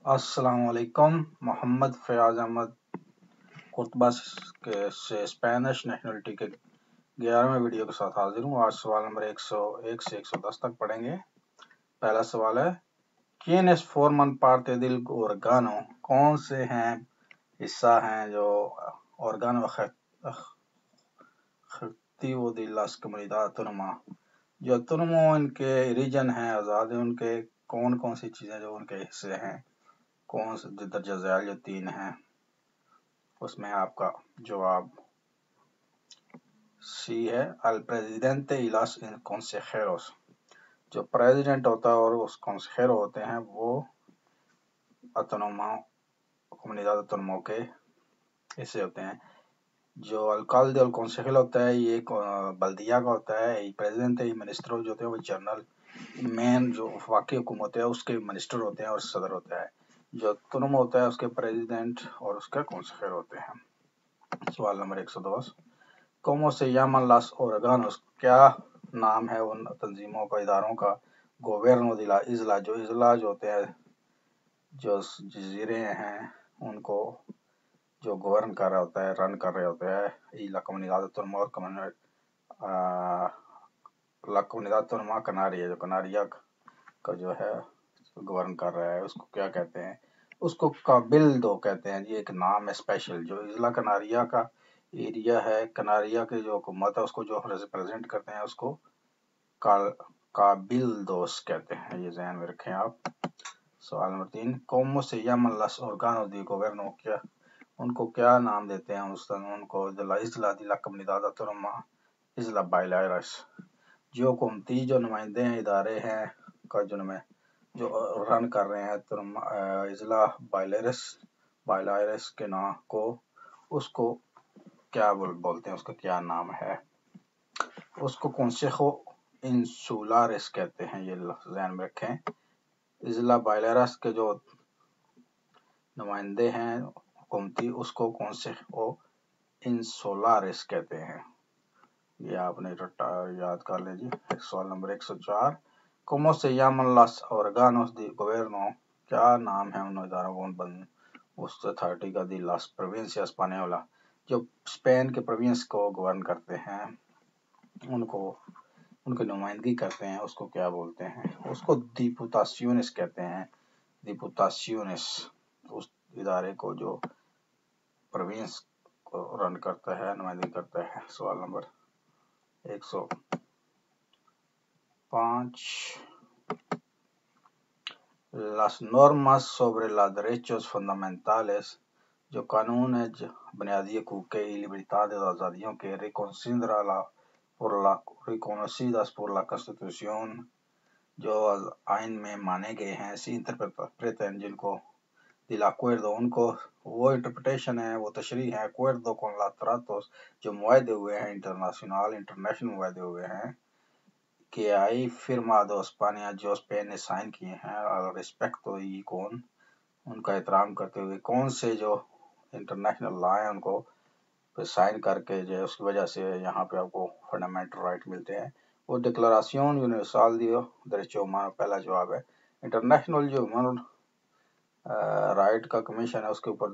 अस्सलाम वालेकुम। मोहम्मद फयाज अहमद कुतबा से स्पेनिश नेशनलिटी के 11वें वीडियो के साथ हाजिर हूँ। आज सवाल नंबर 101 से 110 तक पढ़ेंगे। पहला सवाल है, ¿Quiénes forman parte del órgano? कौन से हैं हिस्सा हैं जो órgano ejecutivo de las comunidades autónomas, जो ऑटोनोमो इनके रीजन हैं, आज़ाद हैं, उनके कौन कौन सी चीज़ें जो उनके हिस्से हैं, कौन से दर्जा ज़ैल जो 3 हैं, उसमें आपका जवाब सी है। अल प्रेसिडेंटे y los consejeros, जो प्रेसिडेंट होता है और उस consejero होते हैं वो ऑटोनोमा comunidad autónoma के हिस्से होते हैं। जो alcalde और consejero होता है ये बल्दिया का होता है। प्रेसिडेंट y मिनिस्टर जो होते हैं वो जनरल मेन जो वफाकी हुकूमत है उसके मिनिस्टर होते हैं और सदर होता है। जो ऑटोनोमा होता है उसके प्रेसिडेंट और उसके consejero होते हैं। सवाल number 110, ¿Cómo se llaman los órganos? क्या नाम है उन तंजीमों का, इदारों का, गोवर्नो de la isla, जो इजला जो होते हैं, जो जजीरे हैं उनको जो गवर्न कर रहा होता है, रन कर रहे होते हैं, y la comunidad autónoma और la comunidad autónoma कनारिया, जो कनारिया का जो है गवर्न कर रहा है उसको क्या कहते हैं? उसको काबिल्दो कहते हैं जी। एक नाम है स्पेशल। जो इजला कनारिया का एरिया है, कनारिया के जो हुकूमत है उसको जो रिप्रेजेंट करते हैं उसको काबिल्दोस कहते हैं। ये ज़हन में रखें आप। सवाल number 3, ¿Cómo se llaman los órganos de gobierno? क्या उनको क्या नाम देते हैं उनको? de la isla de la comunidad autónoma isla Baleares, जो हुकूमती जो नुमाइंदे हैं, इदारे हैं का जो रन कर रहे हैं इजला बाइलायरस के नाम को, उसको क्या बोलते हैं? उसका क्या नाम है? उसको consejo insulares कहते हैं। ये ध्यान में रखें। इजला बाइलायरस के जो नुमाइंदे हैं हुकूमती उसको consejo insulares कहते हैं। ये आपने याद कर लीजिए। सवाल number 104, ¿Cómo se llaman los órganos de gobierno? क्या नाम है उन इदारों को, उस अथॉरिटी का, दी las provincias españolas, जो स्पेन के प्रोविंस को गवर्न करते हैं, उनको उनकी नुमाइंदगी करते हैं, उसको क्या बोलते हैं? उसको diputaciones कहते हैं। diputaciones उस इदारे को जो प्रोविंस को रन करता है, नुमाइंदगी करता है। सवाल number 105, las normas sobre los derechos fundamentales, जो कानून है बुनियादी हकूक़ y libertades आज़ादियों के reconocidas por la Constitución, जो आइन में माने गए हैं, se interpretan जिनको del acuerdo, उनको वो इंटरप्रिटेशन है, वो तशरीह है acuerdo con los tratados, जो मुआहदे हुए हैं इंटरनेशनल मुआहदे हुए हैं, que hay firmado España, जो स्पेन ने साइन किए हैं, al respecto y con उनका एहतराम करते हुए, कौन से जो इंटरनेशनल लॉ है उनको साइन करके जो उसकी वजह से यहाँ पे आपको फंडामेंटल राइट मिलते हैं। वो डिक्लेराशन यूनिवर्सल दी derechos humanos, पहला जवाब है। इंटरनेशनल जो ह्यूमन राइट का कमीशन है उसके ऊपर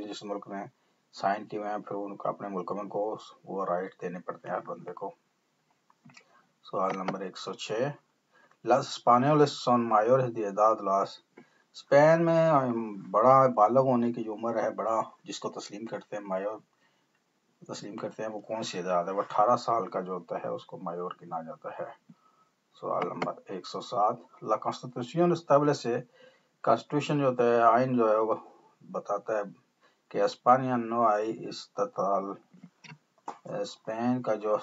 जिस मुल्क में साइन किए हुए हैं, फिर उनको अपने मुल्क में को वो राइट देने पड़ते हैं हर बंदे को। सवाल number 106, Los españoles son mayores de edad, Spain में बड़ा बालग होने की जो उम्र है, बड़ा जिसको तस्लीम करते हैं, मायोर तस्लीम करते हैं, वो कौन सी एजाद है? वो 18 साल का जो होता है उसको मायोर गिना जाता है। सवाल number 107, La Constitución establece, constitution जो होता है, आइन जो है वो बताता है कि España no hay estatal, Spain का जो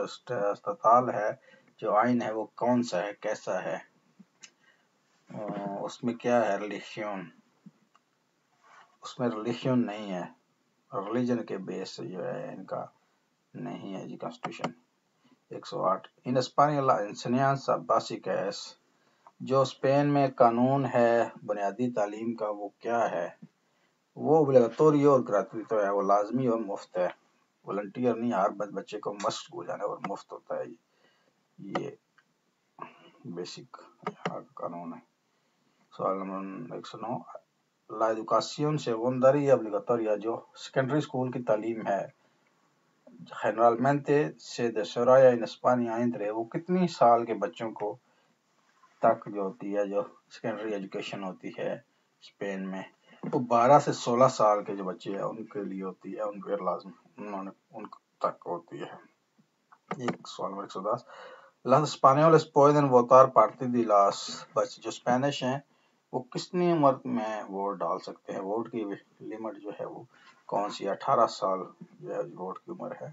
estatal है, जो आइन है, वो कौन सा है, कैसा है? उसमें क्या है? रिलीजन, उसमें रिलीजन नहीं है, रिलीजन के बेस से जो है इनका नहीं है जी constitution. 108, in Spain la enseñanza básica es, जो स्पेन में कानून है बुनियादी तालीम का, वो क्या है? वो obligatorio और gratuito है, वो लाजमी और मुफ्त है, वॉलंटियर नहीं, हर बच्चे को मस्ट स्कूल जाना और मुफ्त होता है। ये बेसिक कानून है। سوال number 109. La educación secundaria obligatoria جو سیکنڈری اسکول کی تعلیم ہے generalmente se desarrolla en España entre وہ کتنی سال کے بچوں کو تک جو ہوتی ہے جو سیکنڈری ایجوکیشن ہوتی ہے اسپین میں وہ 12 سے 16 سال کے جو بچے ہیں ان کے لیے ہوتی ہے ان کے لازم ان تک ہوتی ہے. ایک سوال number 110. Los españoles pueden votar partir de las بچے جو اسپینش ہیں وہ کتنی عمر میں ووٹ ڈال سکتے ہیں؟ ووٹ کی لمٹ جو ہے وہ کون سی 18 سال جو ہے ووٹ کی عمر ہے.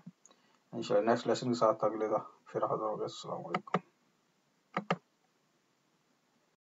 انشاءاللہ نیکسٹ لیسن کے ساتھ اگلے کا پھر حاضر ہوگا. السلام علیکم.